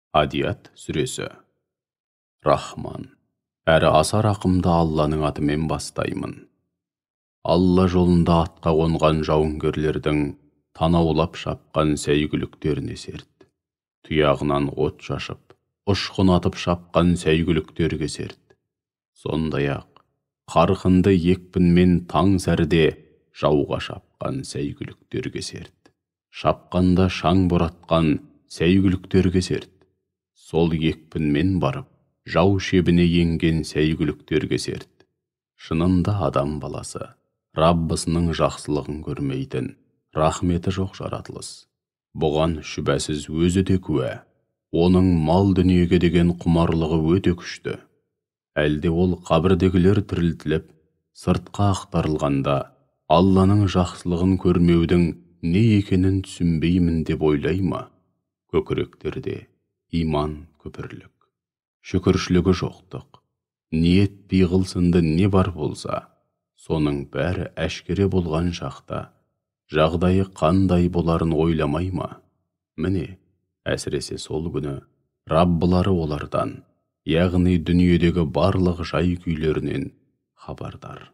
Адият сүресі. Рахман. Әрі аса рақымды Алланың атымен бастаймын. Алла жолында атқа қонған жауынгерлердің танаулап шапқан сәйгүліктеріне серт. Тұяғынан от шашып, ұшқын атып шапқан сәйгүліктерге серт. Сондай-ақ қарқынды екпінмен таң сәріде жауға шапқан сәйгүліктерге серт. Шапқанда шаң боратқан сәйгүліктерге серт. Сол екпінмен барып, жау шебіне енген сәйгүліктерге серт. Шынында адам баласы, Раббысының жақсылығын көрмейтін, рахметі жоқ жаратылыс. Бұған шүбәсіз өзі де куә. Оның мал дүниеге деген құмарлығы өте күшті. Әлде ол қабірдегілер тірілтіліп, сыртқа ақтарылғанда, Алланың жақсылығын көрмеудің не екенін түсінбеймін деп ойлай ма? Көкіректерде иман көпірлік, шүкіршілігі жоқтық, ниет пиғылсынды не бар болса, соның бәрі әшкере болған шақта, жағдайы қандай боларын ойламай ма? Міне, әсіресе сол күні Раббылары олардан, яғни дүниедегі барлық жай күйлерінен хабардар.